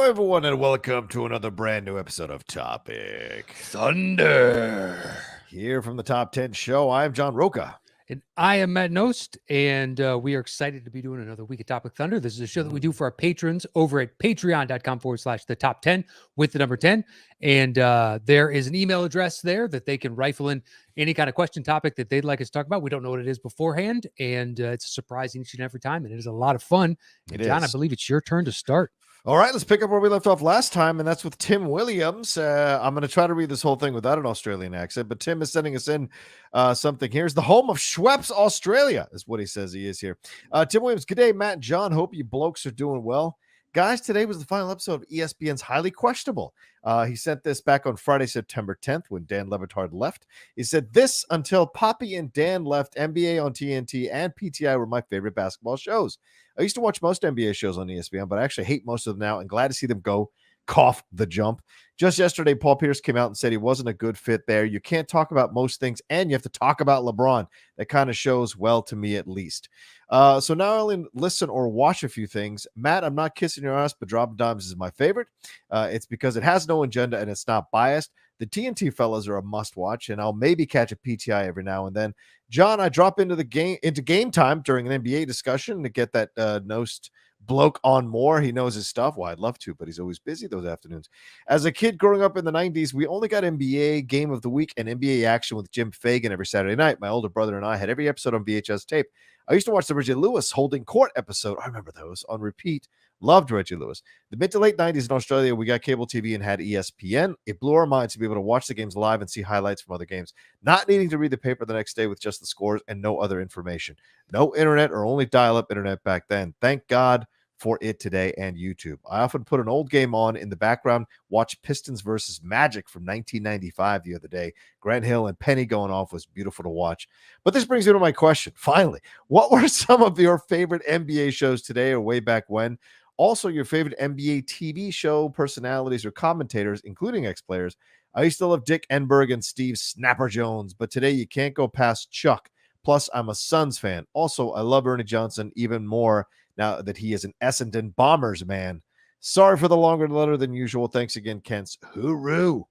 everyone, and welcome to another brand new episode of Topic Thunder. Here from the Top 10 show. I'm John Roca. And I am Matt Nost, and we are excited to be doing another week of Topic Thunder. This is a show that we do for our patrons over at patreon.com/the top 10 with the number 10. And there is an email address there that they can rifle in any kind of question topic that they'd like us to talk about. We don't know what it is beforehand, and it's a surprise each and every time, and it is a lot of fun. And John, I believe it's your turn to start. All right, let's pick up where we left off last time, and that's with Tim Williams. I'm going to try to read this whole thing without an Australian accent, but Tim is sending us in something. Here's the home of Schweppes, Australia, is what he says he is here. Tim Williams, good day, Matt and John. Hope you blokes are doing well. Guys, today was the final episode of ESPN's Highly Questionable. He sent this back on Friday, September 10th, when Dan Le Batard left. He said, this until Poppy and Dan left, NBA on TNT and PTI were my favorite basketball shows. I used to watch most NBA shows on ESPN, but I actually hate most of them now and glad to see them go. Cough the jump. Just yesterday, Paul Pierce came out and said he wasn't a good fit there. You can't talk about most things, and you have to talk about LeBron. That kind of shows well to me, at least. So now I only listen or watch a few things. Matt, I'm not kissing your ass, but Dropping Dimes is my favorite. It's because it has no agenda and it's not biased. The TNT fellas are a must-watch, and I'll maybe catch a PTI every now and then. John, I drop into game time during an NBA discussion to get that Nost bloke on more. He knows his stuff. Well, I'd love to, but he's always busy those afternoons. As a kid growing up in the 90s, we only got NBA Game of the Week and NBA Action with Jim Fagan every Saturday night. My older brother and I had every episode on VHS tape. I used to watch the Reggie Lewis Holding Court episode. I remember those on repeat. Loved Reggie Lewis. The mid to late 90s in Australia, we got cable TV and had ESPN. It blew our minds to be able to watch the games live and see highlights from other games, not needing to read the paper the next day with just the scores and no other information. No internet or only dial-up internet back then. Thank God for it today and YouTube. I often put an old game on in the background, watch Pistons versus Magic from 1995 the other day. Grant Hill and Penny going off was beautiful to watch. But this brings me to my question. Finally, what were some of your favorite NBA shows today or way back when? Also, your favorite NBA TV show personalities or commentators, including ex-players. I used to love Dick Enberg and Steve Snapper Jones, but today you can't go past Chuck. Plus, I'm a Suns fan. Also, I love Ernie Johnson even more now that he is an Essendon Bombers man. Sorry for the longer letter than usual. Thanks again, Kent's Hooroo.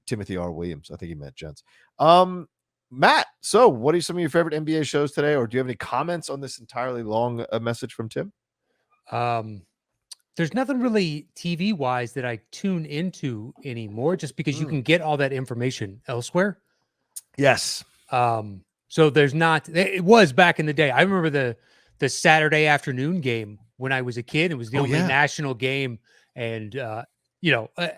Timothy R. Williams. I think he meant gents. Matt, so what are some of your favorite NBA shows today, or do you have any comments on this entirely long message from Tim? There's nothing really TV-wise that I tune into anymore, just because you can get all that information elsewhere. Yes. So there's not. It was back in the day. I remember the Saturday afternoon game when I was a kid. It was the only national game, and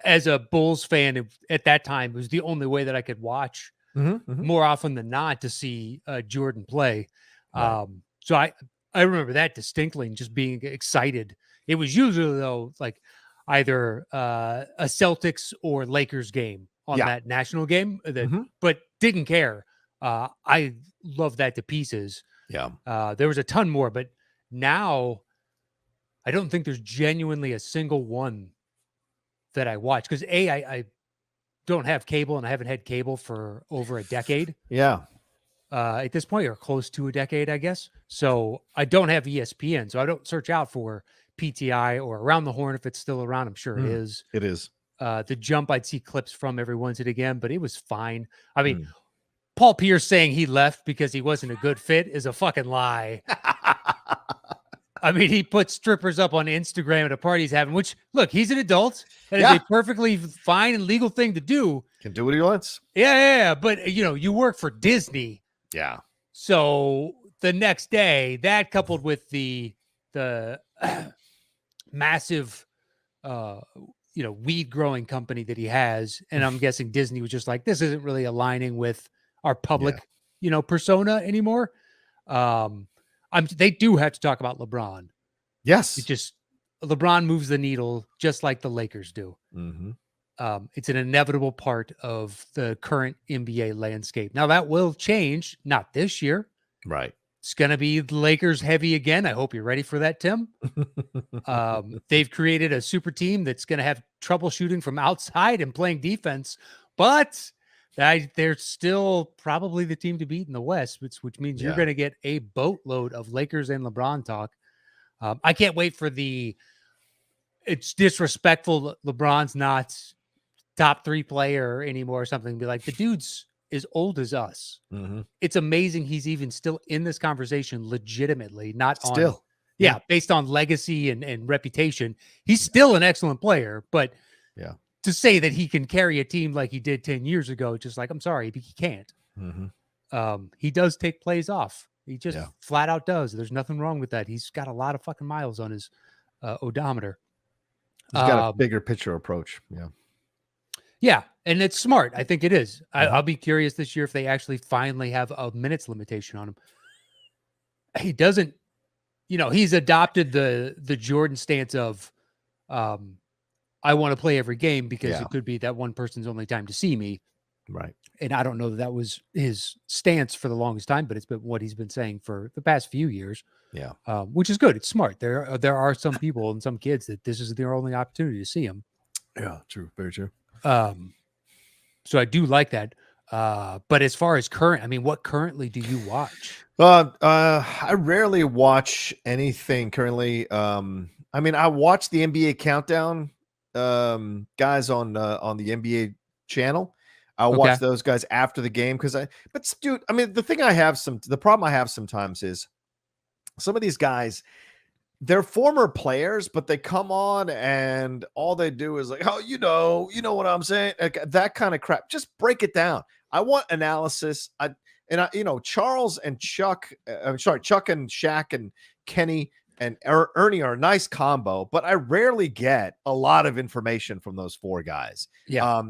as a Bulls fan at that time, it was the only way that I could watch more often than not to see Jordan play. Right. So I remember that distinctly, and just being excited. It was usually, though, like either a Celtics or Lakers game on that national game, but didn't care. I love that to pieces. Yeah. There was a ton more, but now I don't think there's genuinely a single one that I watch, because I don't have cable, and I haven't had cable for over a decade. Yeah. At this point, or close to a decade, I guess. So I don't have ESPN, so I don't search out for PTI or Around the Horn if it's still around. I'm sure it is. It is. The Jump, I'd see clips from every once and again, but it was fine. I mean, Paul Pierce saying he left because he wasn't a good fit is a fucking lie. I mean, he put strippers up on Instagram at a party he's having, which, look, he's an adult. That is a perfectly fine and legal thing to do. Can do what he wants. Yeah. But, you work for Disney. Yeah. So the next day, that coupled with the massive, weed growing company that he has. And I'm guessing Disney was just like, this isn't really aligning with our public, persona anymore. They do have to talk about LeBron. Yes. LeBron moves the needle just like the Lakers do. It's an inevitable part of the current NBA landscape. Now that will change, not this year. Right. It's going to be Lakers heavy again. I hope you're ready for that, Tim. They've created a super team that's going to have troubleshooting from outside and playing defense, but they're still probably the team to beat in the West, which means you're going to get a boatload of Lakers and LeBron talk. I can't wait for the it's disrespectful. LeBron's not top 3 player anymore or something. Be like, the dude's as old as us. Mm-hmm. It's amazing he's even still in this conversation legitimately, not on, Still, yeah. based on legacy and reputation. He's still an excellent player, but Yeah. to say that he can carry a team like he did 10 years ago, just like, I'm sorry, he can't. He does take plays off. He just flat out does. There's nothing wrong with that. He's got a lot of fucking miles on his odometer. He's got a bigger picture approach. Yeah. Yeah, and it's smart. I think it is. I'll be curious this year if they actually finally have a minutes limitation on him. He doesn't, he's adopted the Jordan stance of, I want to play every game because it could be that one person's only time to see me. Right. And I don't know that was his stance for the longest time, but it's been what he's been saying for the past few years. Yeah. Which is good. It's smart. There are some people and some kids that this is their only opportunity to see him. Yeah, true. Very true. So I do like that. But as far as current, I mean, what currently do you watch? I rarely watch anything currently. I mean, I watch the NBA countdown guys on the NBA channel. I'll watch those guys after the game but dude, I mean, the problem I have sometimes is some of these guys, they're former players, but they come on and all they do is like, oh, you know what I'm saying? Like, that kind of crap. Just break it down. I want analysis. Charles and Chuck, Chuck and Shaq and Kenny and Ernie are a nice combo, but I rarely get a lot of information from those 4 guys. Yeah.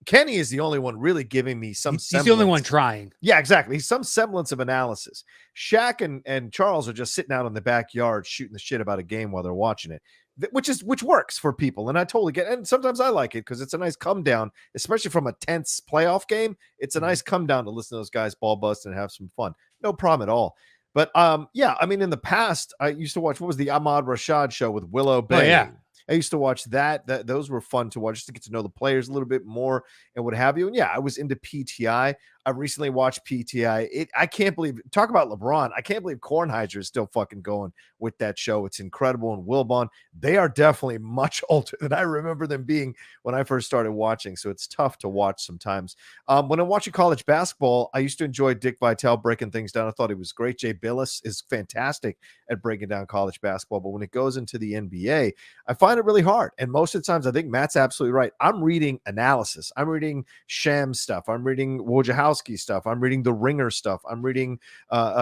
Kenny is the only one really giving me some He's the only one trying. Yeah, exactly. Some semblance of analysis. Shaq and Charles are just sitting out in the backyard shooting the shit about a game while they're watching it, which works for people. And I totally get it. And sometimes I like it because it's a nice come down, especially from a tense playoff game. It's a nice come down to listen to those guys ball bust and have some fun. No problem at all. But I mean, in the past, I used to watch, what was the Ahmad Rashad show with Willow Bay? Oh, yeah. I used to watch that. Those were fun to watch, just to get to know the players a little bit more and what have you. And yeah, I was into PTI. I recently watched PTI. I can't believe, talk about LeBron. I can't believe Kornheiser is still fucking going with that show. It's incredible. And Wilbon, they are definitely much older than I remember them being when I first started watching. So it's tough to watch sometimes. When I'm watching college basketball, I used to enjoy Dick Vitale breaking things down. I thought he was great. Jay Billis is fantastic at breaking down college basketball. But when it goes into the NBA, I find it really hard. And most of the times, I think Matt's absolutely right. I'm reading analysis. I'm reading Sham stuff. I'm reading Wojciechowski stuff. I'm reading the Ringer stuff. I'm reading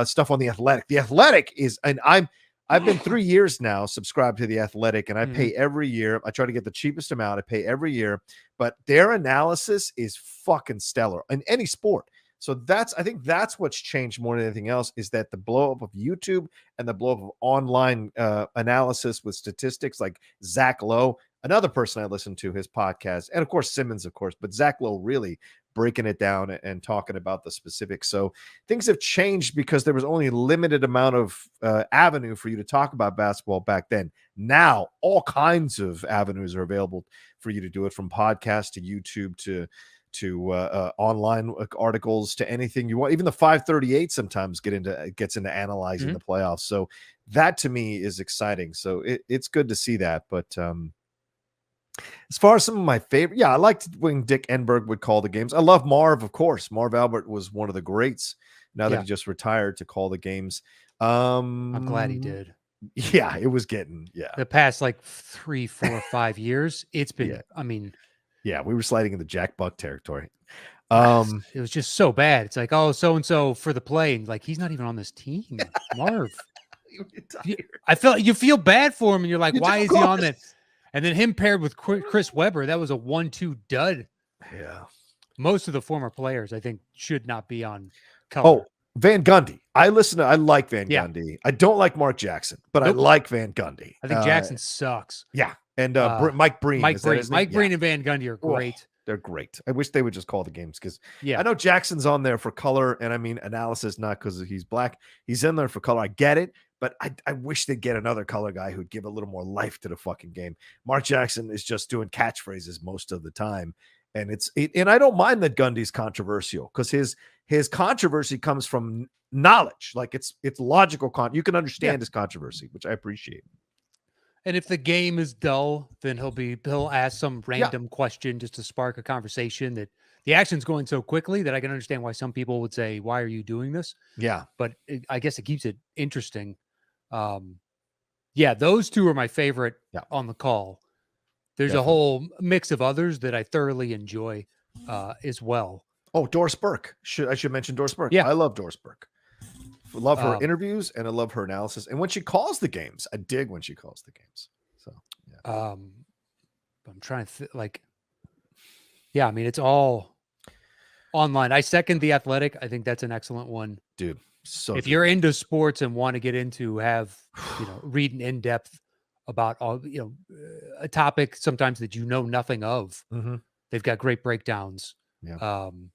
stuff on the Athletic. The Athletic is, and I've been 3 years now subscribed to the Athletic, and I pay every year. I try to get the cheapest amount. I pay every year, but their analysis is fucking stellar in any sport. So I think that's what's changed more than anything else, is that the blow up of YouTube and the blow up of online analysis with statistics, like Zach Lowe, another person I listen to his podcast, and of course Simmons, of course, but Zach Lowe really breaking it down and talking about the specifics. So things have changed because there was only a limited amount of avenue for you to talk about basketball back then. Now all kinds of avenues are available for you to do it, from podcast to YouTube to online articles to anything you want. Even the 538 sometimes gets into analyzing the playoffs. So that to me is exciting. So it's good to see that. But as far as some of my favorite, I liked when Dick Enberg would call the games. I love Marv, of course. Marv Albert was one of the greats. Now that he just retired, to call the games. I'm glad he did. Yeah, it was getting the past like 3, 4, 5 years. It's been, I mean, we were sliding into Jack Buck territory. It was just so bad. It's like, oh, so and so for the play, and like he's not even on this team. Marv, you feel bad for him, and you're like, why is he on that? And then him paired with Chris Webber, that was a 1-2 dud. Yeah. Most of the former players, I think, should not be on color. Oh, Van Gundy. I like Van Gundy. I don't like Mark Jackson, but I like Van Gundy. I think Jackson sucks. Yeah. And Mike Breen. Mike Breen and Van Gundy are great. Oh, they're great. I wish they would just call the games, because I know Jackson's on there for color, and I mean analysis, not because he's black. He's in there for color. I get it. But I wish they'd get another color guy who'd give a little more life to the fucking game. Mark Jackson is just doing catchphrases most of the time. And and I don't mind that Gundy's controversial, because his controversy comes from knowledge. Like it's logical. You can understand his controversy, which I appreciate. And if the game is dull, then he'll ask some Yeah. random question just to spark a conversation. That the action's going so quickly that I can understand why some people would say, "Why are you doing this?" Yeah. But I guess it keeps it interesting. Um, yeah, those two are my favorite Yeah. on the call. There's a Definitely. whole mix of others that I thoroughly enjoy as well. Oh, Doris Burke. I should mention Doris Burke. Yeah. I love Doris Burke. Love her Um, interviews and I love her analysis. And when she calls the games, I dig when she calls the games. So yeah, um, I'm trying to like, yeah, I mean, it's all online. I second The Athletic. I think that's an excellent one. dude, so If good. you're into sports and want to get into reading in depth about all a topic sometimes that you know nothing of, Mhm. they've got great breakdowns. Yeah. Um,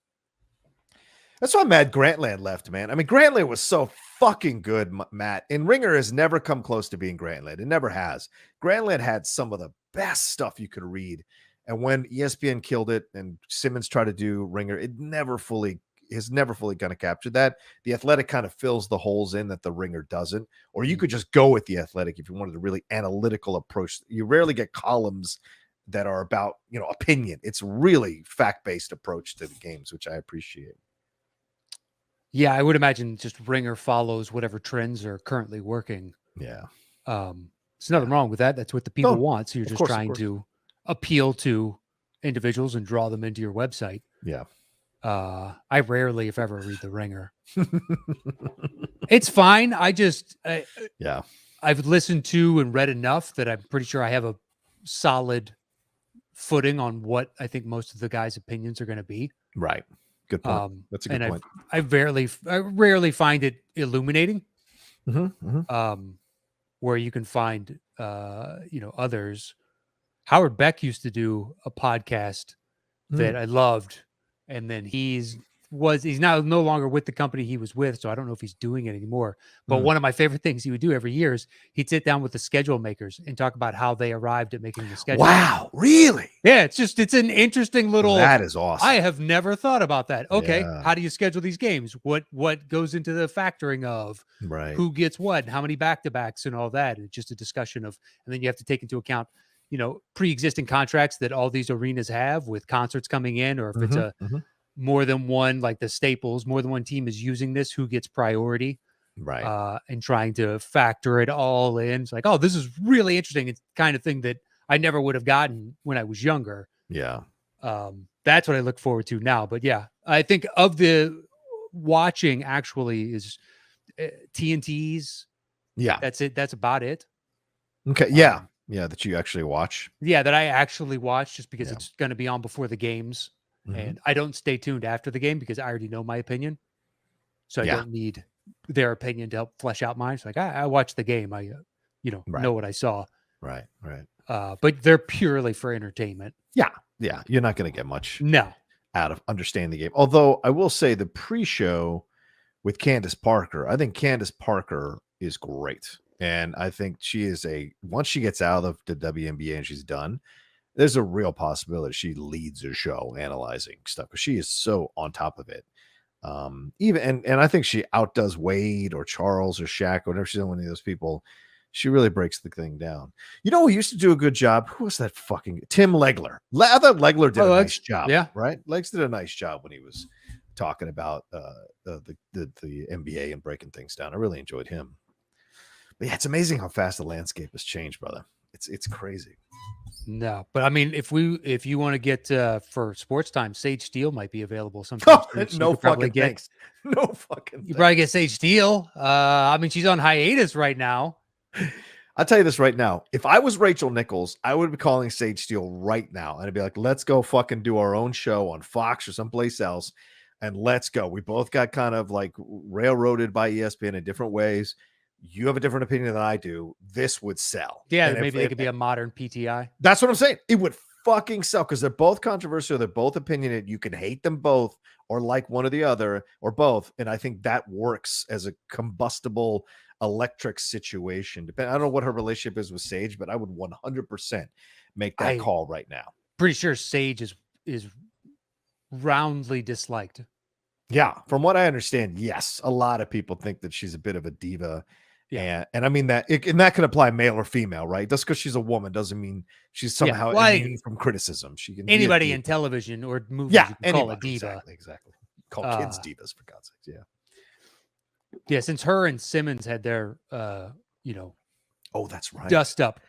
That's why I'm mad Grantland left, man. I mean, Grantland was so fucking good, Matt. And Ringer has never come close to being Grantland. It never has. Grantland had some of the best stuff you could read. And when ESPN killed it and Simmons tried to do Ringer, it never fully is never fully kind of captured that. The Athletic kind of fills the holes in that the Ringer doesn't. Or you could just go with the Athletic if you wanted a really analytical approach. You rarely get columns that are about, opinion. It's really fact-based approach to the games, which I appreciate. yeah, I would imagine just Ringer follows whatever trends are currently working. Yeah. There's nothing wrong with that. That's what the people No, want. So you're of just course, of trying course. to appeal to individuals and draw them into your website. Yeah. I rarely, if ever, read the Ringer. It's fine. Yeah. I've listened to and read enough that I'm pretty sure I have a solid footing on what I think most of the guys' opinions are going to be. Right. Good point. That's a good And point. I rarely find it illuminating. Mm-hmm. Where you can find others. Howard Beck used to do a podcast that I loved, and then he's now no longer with the company he was with, so I don't know if he's doing it anymore. But one of my favorite things he would do every year is he'd sit down with the schedule makers and talk about how they arrived at making the schedule. Wow, really? Yeah, it's an interesting little. That is awesome. I have never thought about that. Okay, Yeah. how do you schedule these games? What goes into the factoring of Right. who gets what, and how many back-to-backs and all that? It's just a discussion of, and then you have to take into account, pre-existing contracts that all these arenas have with concerts coming in, or if it's a more than one, like the Staples, more than one team is using this, who gets priority, right? And trying to factor it all in. It's like, oh, this is really interesting. It's the kind of thing that I never would have gotten when I was younger. Yeah. That's what I look forward to now. But yeah, I think of the watching actually is TNT's. Yeah. That's it. That's about it. Okay. Yeah. That you actually watch. Yeah. That I actually watch just because it's going to be on before the games. And I don't stay tuned after the game because I already know my opinion. So I don't need their opinion to help flesh out mine. It's like, I watched the game. I, know what I saw. Right. But they're purely for entertainment. Yeah. Yeah. You're not going to get much out of understanding the game. Although I will say the pre-show with Candace Parker, I think Candace Parker is great. And I think she is once she gets out of the WNBA and she's done, there's a real possibility she leads a show analyzing stuff because she is so on top of it. And I think she outdoes Wade or Charles or Shaq or whatever. She's one of those people. She really breaks the thing down. Who used to do a good job? Who was that fucking Tim Legler? I thought Legler did a nice job. Yeah. Right. Legs did a nice job when he was talking about the NBA and breaking things down. I really enjoyed him. But yeah, it's amazing how fast the landscape has changed, brother. It's crazy. No, but I mean, if you want to get for sports time, Sage Steele might be available sometime. No fucking thanks. No fucking. You probably get Sage Steele. I mean, she's on hiatus right now. I'll tell you this right now. If I was Rachel Nichols, I would be calling Sage Steele right now, and I'd be like, "Let's go fucking do our own show on Fox or someplace else, and let's go." We both got kind of like railroaded by ESPN in different ways. You have a different opinion than I do. This would sell. Yeah, and maybe they could be a modern PTI. That's what I'm saying. It would fucking sell because they're both controversial. They're both opinionated. You can hate them both or like one or the other or both. And I think that works as a combustible electric situation. I don't know what her relationship is with Sage, but I would 100% make that call right now. Pretty sure Sage is roundly disliked. Yeah, from what I understand, yes. A lot of people think that she's a bit of a diva Yeah. And I mean and that can apply male or female, right? Just because she's a woman doesn't mean she's somehow Well, immune from criticism. She can be a anybody in diva. television or movies, Yeah, you can call a anybody. diva. Exactly. Call kids Uh, divas for God's sakes. Yeah. yeah, since her and Simmons had their, Oh, that's right. dust up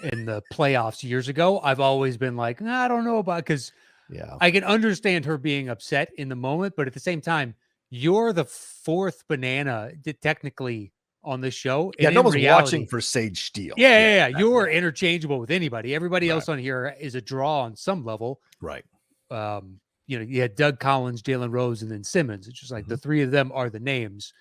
in the playoffs years ago, I've always been like, I don't know about, because Yeah. I can understand her being upset in the moment, but at the same time, you're the fourth banana technically on this show. Yeah, And no in one's watching reality, for Sage Steele. yeah. You're interchangeable with anybody. Everybody Right. else on here is a draw on some level. Right. You had Doug Collins, Jalen Rose, and then Simmons. It's just like the three of them are the names.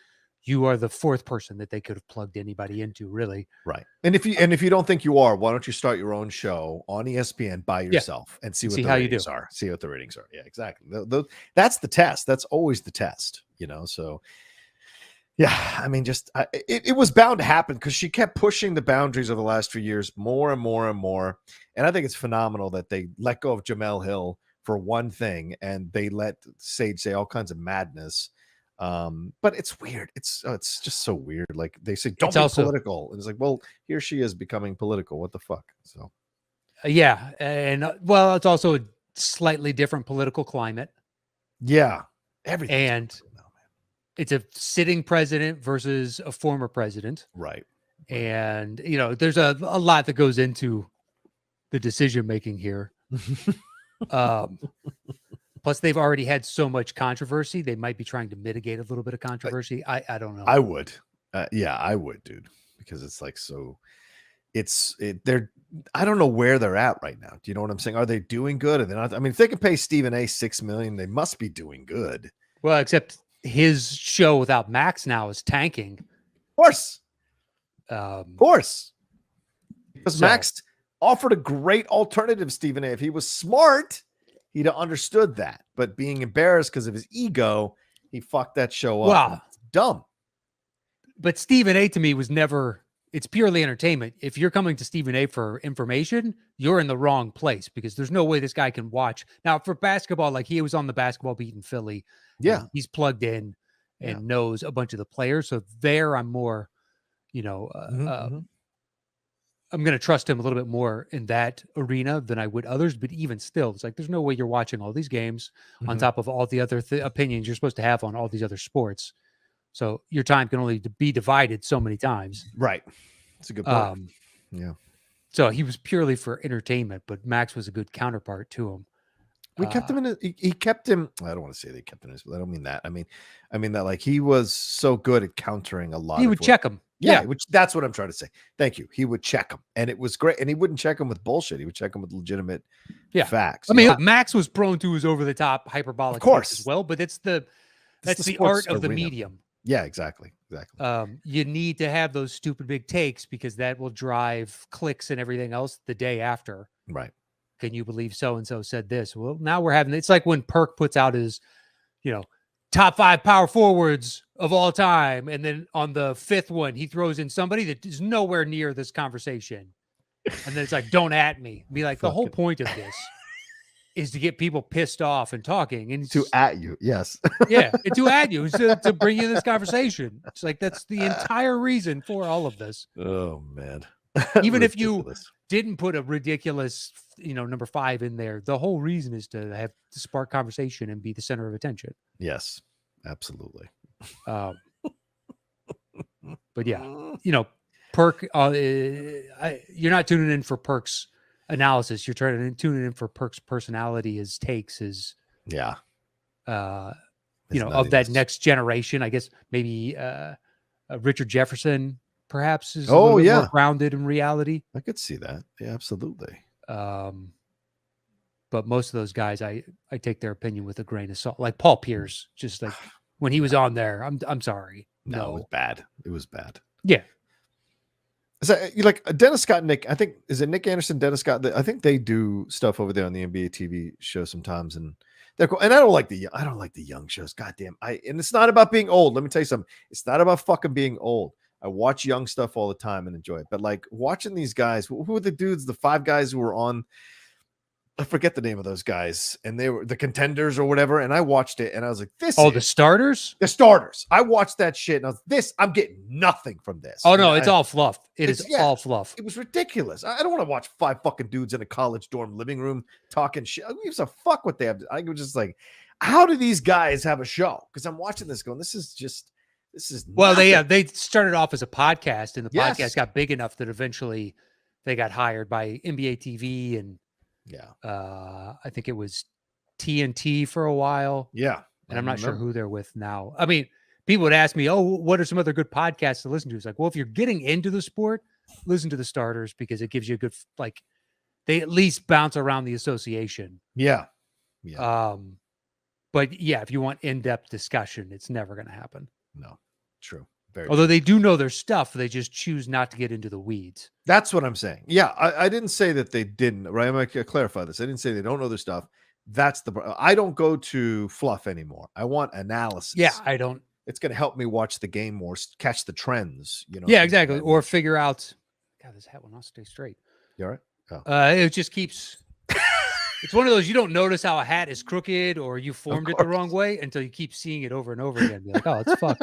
You are the fourth person that they could have plugged anybody into, really. Right. And if you don't think you are, why don't you start your own show on ESPN by yourself and see what the ratings are? See what the ratings are. Yeah, exactly. That's the test. That's always the test, So yeah, I mean, it was bound to happen because she kept pushing the boundaries over the last few years more and more and more. And I think it's phenomenal that they let go of Jamel Hill for one thing and they let Sage say all kinds of madness. But it's weird. It's just so weird. Like they say, don't be political. And it's like, well, here she is becoming political. What the fuck? So yeah. And it's also a slightly different political climate. Yeah. Everything. And it's a sitting president versus a former president. Right. And, there's a lot that goes into the decision making here. Plus, they've already had so much controversy. They might be trying to mitigate a little bit of controversy. I don't know. I would. Yeah, I would, dude. Because it's like I don't know where they're at right now. Do you know what I'm saying? Are they doing good? Are they not? I mean, if they can pay Stephen A. $6 million, they must be doing good. Well, except his show without Max now is tanking. Of course. Because Max offered a great alternative, Stephen A. If he was smart, he'd have understood that. But being embarrassed because of his ego, he fucked that show up. Wow. It's dumb. But Stephen A. to me was never, it's purely entertainment. If you're coming to Stephen A. for information, you're in the wrong place because there's no way this guy can watch. Now, for basketball, like he was on the basketball beat in Philly. Yeah. He's plugged in and knows a bunch of the players. So there I'm more, I'm going to trust him a little bit more in that arena than I would others. But even still, it's like, there's no way you're watching all these games on top of all the other opinions you're supposed to have on all these other sports. So your time can only be divided so many times. Right. It's a good point. Yeah. So he was purely for entertainment, but Max was a good counterpart to him. We kept him in. He kept him. I don't want to say they kept him in his. I don't mean that. I mean that like he was so good at countering a lot. He would check him. Yeah, which that's what I'm trying to say. Thank you. He would check him, and it was great. And he wouldn't check him with bullshit. He would check him with legitimate facts. I mean, look, Max was prone to his over the top hyperbolic, of course, as well. But that's the art of the medium. Yeah, exactly. You need to have those stupid big takes because that will drive clicks and everything else the day after. Right. Can you believe so-and-so said this? Well, now we're having, it's like when Perk puts out his, top 5 power forwards of all time. And then on the 5th one, he throws in somebody that is nowhere near this conversation. And then it's like, don't at me. Be like, the whole point of this is to get people pissed off and talking. And to at you. Yes. Yeah. And to at you, to bring you this conversation. It's like, that's the entire reason for all of this. Oh, man. Even if you didn't put a ridiculous, number 5 in there, the whole reason is to spark conversation and be the center of attention. Yes, absolutely. But yeah, Perk, you're not tuning in for Perk's analysis. You're tuning in for Perk's personality, his takes, his of that next generation. I guess maybe Richard Jefferson perhaps is a little bit more grounded in reality. I could see that. Yeah, absolutely. But most of those guys, I take their opinion with a grain of salt. Like Paul Pierce, just like when he was on there, I'm sorry. No, it was bad. It was bad. Yeah. So like Dennis Scott, Nick, I think, is it Nick Anderson, Dennis Scott? I think they do stuff over there on the NBA TV show sometimes, and they're cool. And I don't like the young shows. Goddamn. And it's not about being old. Let me tell you something. It's not about fucking being old. I watch young stuff all the time and enjoy it. But like watching these guys, who are the dudes, the 5 guys who were on I forget the name of those guys, and they were the Contenders or whatever. And I watched it, and I was like, "This Oh, is the starters? the starters." I watched that shit, and I was, "This, I'm getting nothing from this." Oh And no, it's all fluff. It is yeah, all fluff. it was ridiculous. I don't want to watch 5 fucking dudes in a college dorm living room talking shit. Who gives a fuck what they have? I was just like, how do these guys have a show? Because I'm watching this going, this is Well, nothing. they started off as a podcast, and the Yes. podcast got big enough that eventually they got hired by NBA TV, and Yeah. I think it was TNT for a while. Yeah. And I'm not sure who they're with now. I mean, people would ask me, "Oh, what are some other good podcasts to listen to?" It's like, well, if you're getting into the sport, listen to the starters because it gives you a good like. They at least bounce around the association. Yeah. Yeah. But yeah, if you want in-depth discussion, it's never going to happen. No. True. Very Although true. they do know their stuff, they just choose not to get into the weeds. That's what I'm saying. Yeah, I didn't say that they didn't. Right? I'm gonna clarify this. I didn't say they don't know their stuff. That's I don't go to fluff anymore. I want analysis. Yeah, I don't. It's going to help me watch the game more, catch the trends. You know. Yeah, exactly. Or figure out. God, this hat will not stay straight. You all right? Oh. It just keeps. It's one of those you don't notice how a hat is crooked or you formed it the wrong way until you keep seeing it over and over again. Be like, oh, it's fucked.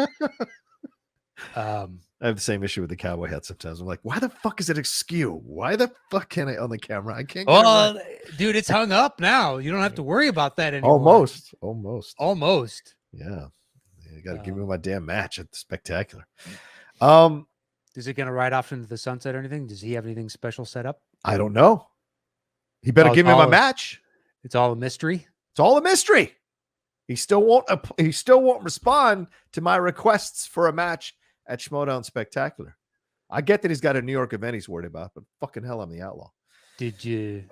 I have the same issue with the cowboy hat sometimes. I'm like, why the fuck is it askew? Why the fuck can't I on the camera? I can't. Oh, dude, it's hung up now. You don't have to worry about that anymore. Almost. Yeah. You got to give me my damn match at the Spectacular. Is it going to ride off into the sunset or anything? Does he have anything special set up? I don't know. He better give me my match. It's all a mystery. It's all a mystery. He still won't respond to my requests for a match at Schmodown Spectacular. I get that he's got a New York event he's worried about, but fucking hell, I'm the outlaw. Did you?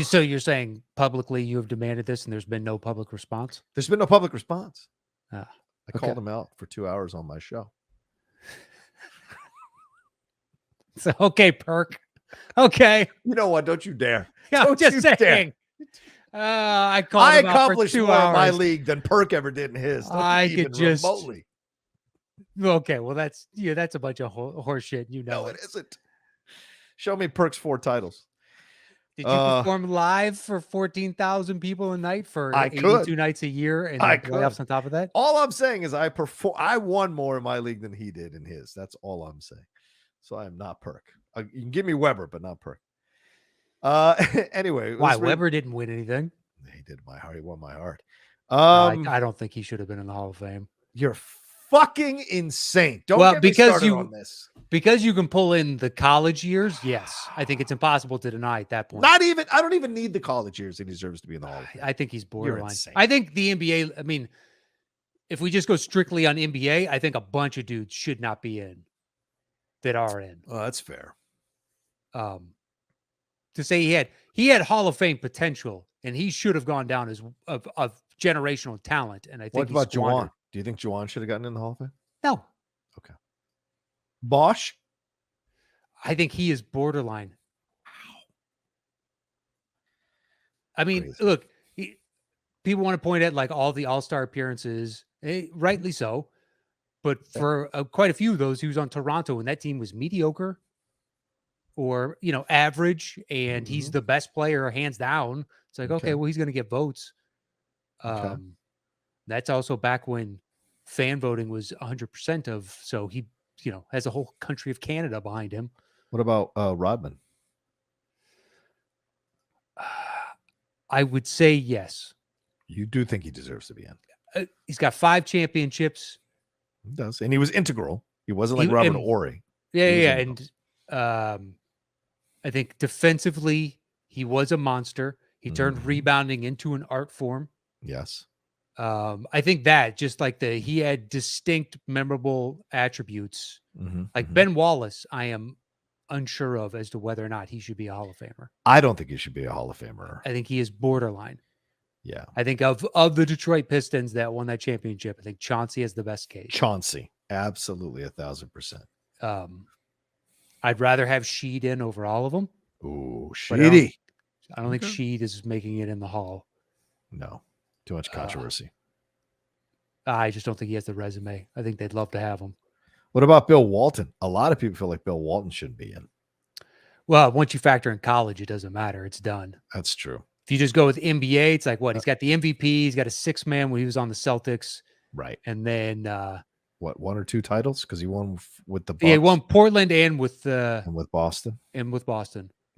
So you're saying publicly you have demanded this, and there's been no public response? There's been no public response. I called him out for 2 hours on my show. So okay, Perk. Okay. You know what? Don't you dare. Yeah, I'm just saying. I accomplished more more in my league than Perk ever did in his. I could just remotely. Okay, well that's a bunch of horse shit. You know no, it isn't. Show me Perk's 4 titles. Did you perform live for 14,000 people a night for 82 nights a year and playoffs on top of that? All I'm saying is I won more in my league than he did in his. That's all I'm saying. So I am not Perk. You can give me Weber, but not Perk. Anyway. Why? Weber didn't win anything. He did my heart. He won my heart. I don't think he should have been in the Hall of Fame. You're fucking insane. Don't get me started on this. Because you can pull in the college years, yes. I think it's impossible to deny at that point. I don't even need the college years. He deserves to be in the Hall of Fame. I think he's borderline. I think the NBA, I mean, if we just go strictly on NBA, I think a bunch of dudes should not be in that are in. Oh, that's fair. To say he had Hall of Fame potential and he should have gone down as of generational talent. And I think what about Juwan? Do you think Juwan should have gotten in the Hall of Fame? No. Okay. Bosch? I think he is borderline. I mean, crazy. Look, people want to point at like all the all-star appearances, rightly so. But for quite a few of those, he was on Toronto and that team was mediocre or, average. And he's the best player hands down. It's like, okay, well, he's going to get votes. That's also back when fan voting was 100% of. So he, has a whole country of Canada behind him. What about Rodman? I would say yes. You do think he deserves to be in? He's got 5 championships. He does. And he was integral. He wasn't like Robert Horry. Yeah. And I think defensively, he was a monster. He turned rebounding into an art form. Yes. I think that just like he had distinct, memorable attributes. Like Ben Wallace, I am unsure of as to whether or not he should be a Hall of Famer. I don't think he should be a Hall of Famer. I think he is borderline. Yeah. I think of the Detroit Pistons that won that championship, I think Chauncey has the best case. Chauncey. Absolutely 1,000%. I'd rather have Sheed in over all of them. Ooh, Sheedy. I don't think Sheed is making it in the Hall. No. Too much controversy. I just don't think he has the resume. I think they'd love to have him. What about Bill Walton? A lot of people feel like Bill Walton shouldn't be in. Well, once you factor in college, it doesn't matter. It's done. That's true. If you just go with NBA, it's like what? He's got the MVP. He's got a 6-man when he was on the Celtics. Right. And then What, 1 or 2 titles? Because he won with the Bucks he won Portland and with Boston.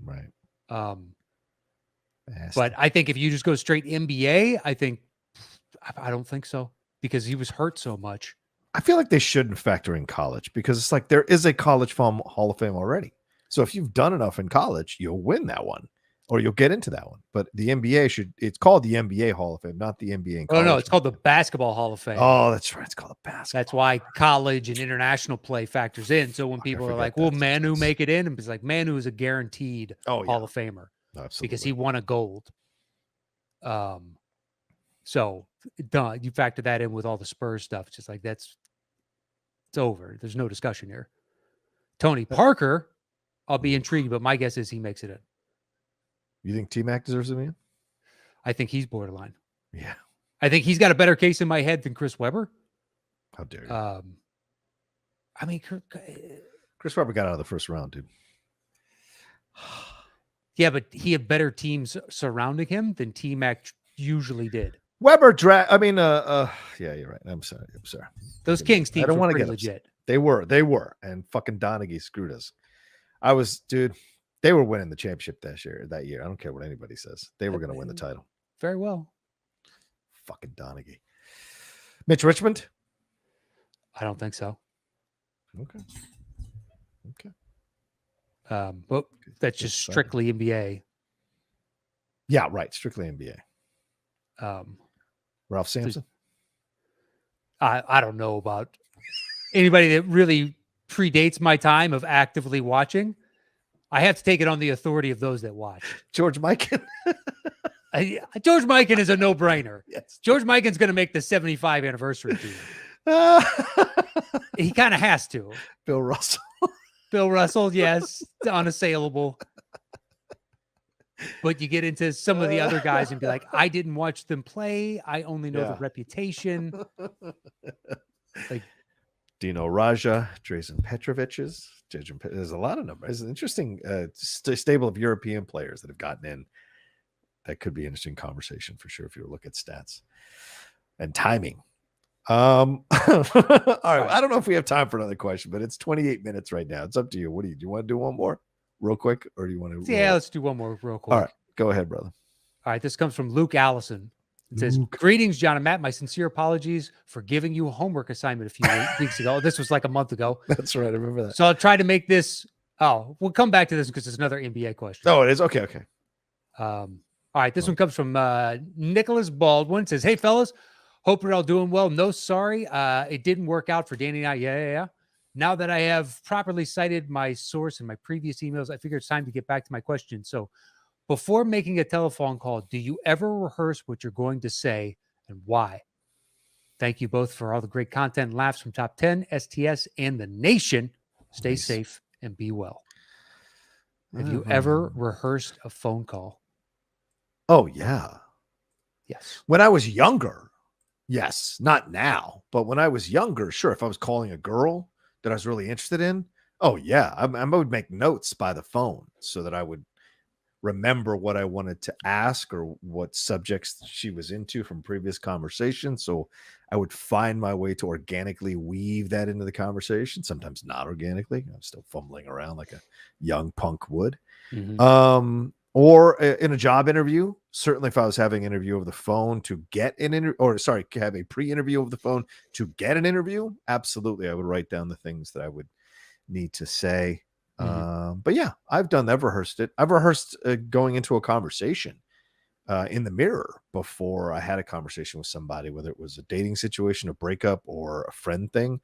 Right. Nasty. But I think if you just go straight NBA, I don't think so because he was hurt so much. I feel like they shouldn't factor in college because it's like there is a college Hall of Fame already. So if you've done enough in college, you'll win that one or you'll get into that one. But the NBA it's called the NBA Hall of Fame, not the NBA and college. Oh, no, it's called the Basketball Hall of Fame. Oh, that's right. It's called the basketball. That's why college and international play factors in. So when people are like, will Manu make it in? And it's like, Manu is a guaranteed Hall of Famer. Absolutely. Because he won a gold. So you factor that in with all the Spurs stuff. It's just like it's over. There's no discussion here. Tony Parker, I'll be intrigued, but my guess is he makes it in. You think T-Mac deserves to be in? I think he's borderline. Yeah. I think he's got a better case in my head than Chris Webber. How dare you? I mean, Chris Webber got out of the first round, dude. Yeah, but he had better teams surrounding him than T-Mac usually did. Weber yeah, you're right. I'm sorry. Those Kings teams I don't were want to pretty get legit. They were. And fucking Donaghy screwed us. Dude, they were winning the championship that year. I don't care what anybody says. They were going to win the title. Very well. Fucking Donaghy. Mitch Richmond? I don't think so. Okay. But that's just strictly NBA. Yeah, right. Strictly NBA. Ralph Sampson? I don't know about anybody that really predates my time of actively watching. I have to take it on the authority of those that watch. George Mikan? George Mikan is a no-brainer. Yes. George Mikan's going to make the 75 anniversary team. He kind of has to. Bill Russell. Bill Russell, yes, unassailable. But you get into some of the other guys and be like, I didn't watch them play. I only know the reputation. Like Dino Raja, Drazen Petrovic's. There's a lot of numbers. It's an interesting stable of European players that have gotten in. That could be an interesting conversation for sure if you look at stats and timing. All right. I don't know if we have time for another question, but it's 28 minutes right now. It's up to you. Do you want to do one more real quick, or do you want to? Yeah, let's do one more real quick. All right, go ahead, brother. All right, this comes from Luke Allison. It says, "Greetings, John and Matt. My sincere apologies for giving you a homework assignment a few weeks ago. This was like a month ago. That's right. I remember that. So I'll try to make this. Oh, we'll come back to this because it's another NBA question. Oh, it is? Okay. All right. This one comes from Nicholas Baldwin. It says, hey, fellas. Hope you're all doing well. No, sorry. It didn't work out for Danny and I. Yeah. Now that I have properly cited my source in my previous emails, I figure it's time to get back to my question. So before making a telephone call, do you ever rehearse what you're going to say and why? Thank you both for all the great content and laughs from Top 10, STS, and the nation. Stay safe and be well. Have you ever rehearsed a phone call? Oh, yeah. Yes. When I was younger, yes. Not now, but when I was younger, sure. If I was calling a girl that I was really interested in, oh, yeah. I would make notes by the phone so that I would remember what I wanted to ask or what subjects she was into from previous conversations. So I would find my way to organically weave that into the conversation, sometimes not organically. I'm still fumbling around like a young punk would. Mm-hmm. Or in a job interview, certainly if I was having an interview over the phone to get an interview, have a pre-interview over the phone to get an interview, absolutely. I would write down the things that I would need to say. But yeah, I've done that. I've rehearsed it. I've rehearsed going into a conversation in the mirror before I had a conversation with somebody, whether it was a dating situation, a breakup, or a friend thing.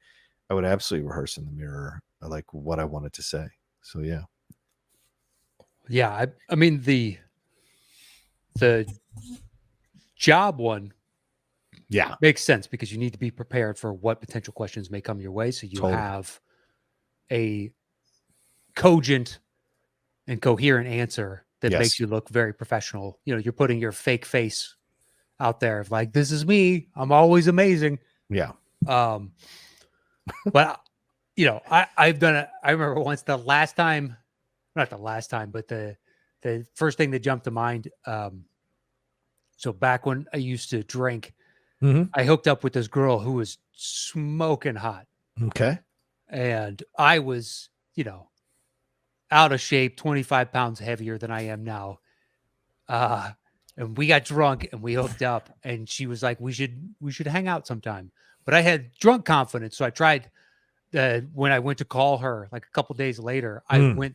I would absolutely rehearse in the mirror, like what I wanted to say. So yeah. Yeah. I mean, the job one makes sense because you need to be prepared for what potential questions may come your way. So you have a cogent and coherent answer that makes you look very professional. You know, you're putting your fake face out there of like, this is me. I'm always amazing. Yeah. But you know, I've done it. I remember once not the last time, but the first thing that jumped to mind, So back when I used to drink, Mhm. I hooked up with this girl who was smoking hot. Okay. And I was, out of shape, 25 pounds heavier than I am now. And we got drunk and we hooked up, and she was like, we should hang out sometime. But I had drunk confidence. So I tried, when I went to call her like a couple days later, I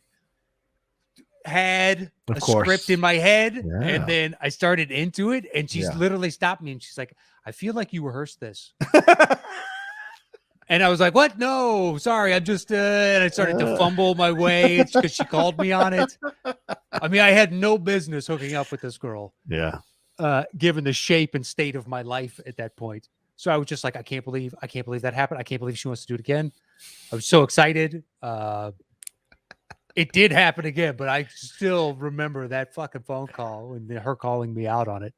had Of a script course. in my head, and Yeah. then I started into it, and she's Yeah. literally stopped me and she's like, I feel like you rehearsed this. And I was like, what? No, sorry. I'm just, and I started to fumble my way because she called me on it. I mean, I had no business hooking up with this girl, Yeah. given the shape and state of my life at that point. So I was just like, I can't believe that happened. I can't believe she wants to do it again. I was so excited. It did happen again, but I still remember that fucking phone call and her calling me out on it.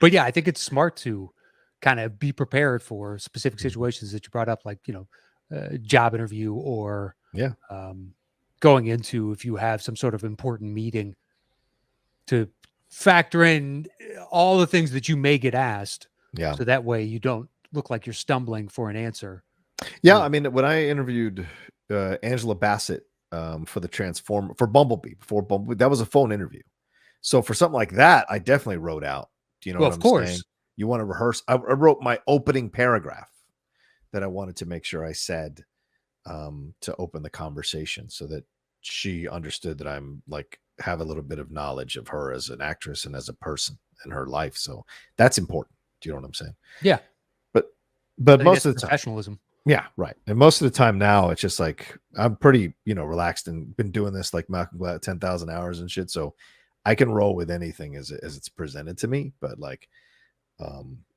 But yeah, I think it's smart to kind of be prepared for specific situations that you brought up, like, job interview or Yeah. going into, if you have some sort of important meeting, to factor in all the things that you may get asked. Yeah. So that way you don't look like you're stumbling for an answer. Yeah. I mean, when I interviewed Angela Bassett for the Transformer for Bumblebee, before Bumblebee, that was a phone interview. So for something like that, I definitely wrote out. Do you know Well, what of I'm course. saying? You want to rehearse? I wrote my opening paragraph that I wanted to make sure I said to open the conversation, so that she understood that I'm like have a little bit of knowledge of her as an actress and as a person in her life. So that's important. Do you know what I'm saying? Yeah. But I think most that's of the time, professionalism. yeah, right. And most of the time now, it's just like I'm pretty, relaxed and been doing this like Malcolm Gladwell 10,000 hours and shit. So I can roll with anything as it's presented to me. But like,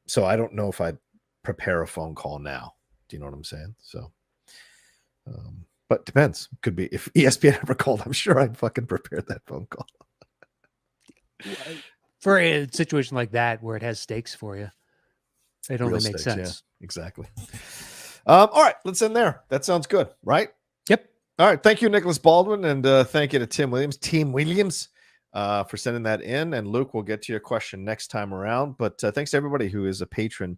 so I don't know if I'd prepare a phone call now. Do you know what I'm saying? So, but depends. Could be if ESPN ever called, I'm sure I'd fucking prepare that phone call. For a situation like that where it has stakes for you, it only Real makes stakes, yeah, sense. exactly. All right, let's end there. That sounds good, right? Yep. All right. Thank you, Nicholas Baldwin. And thank you to Team Williams, for sending that in. And Luke, we'll get to your question next time around. But thanks to everybody who is a patron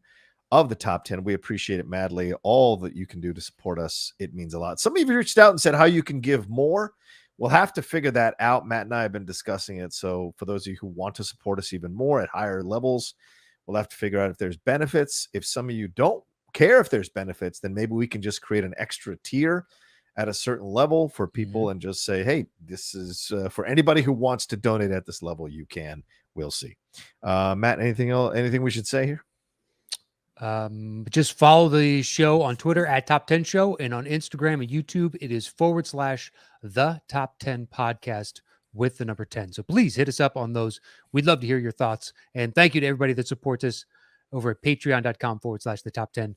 of the Top 10. We appreciate it madly. All that you can do to support us, it means a lot. Some of you reached out and said how you can give more. We'll have to figure that out. Matt and I have been discussing it. So for those of you who want to support us even more at higher levels, we'll have to figure out if there's benefits. If some of you don't care if there's benefits, then maybe we can just create an extra tier at a certain level for people and just say, hey, this is for anybody who wants to donate at this level, you can. We'll see. Matt, anything else? Anything we should say here? Just follow the show on Twitter at Top 10 Show, and on Instagram and YouTube, it is /the Top 10 Podcast with the number 10. So please hit us up on those. We'd love to hear your thoughts. And thank you to everybody that supports us over at patreon.com/the top 10.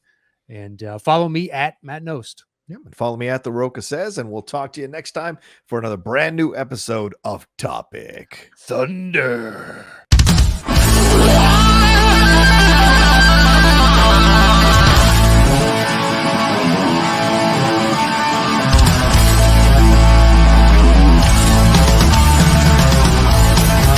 And follow me at Matt Nost. Yeah, and follow me at The Roca Says, and we'll talk to you next time for another brand new episode of Topic Thunder.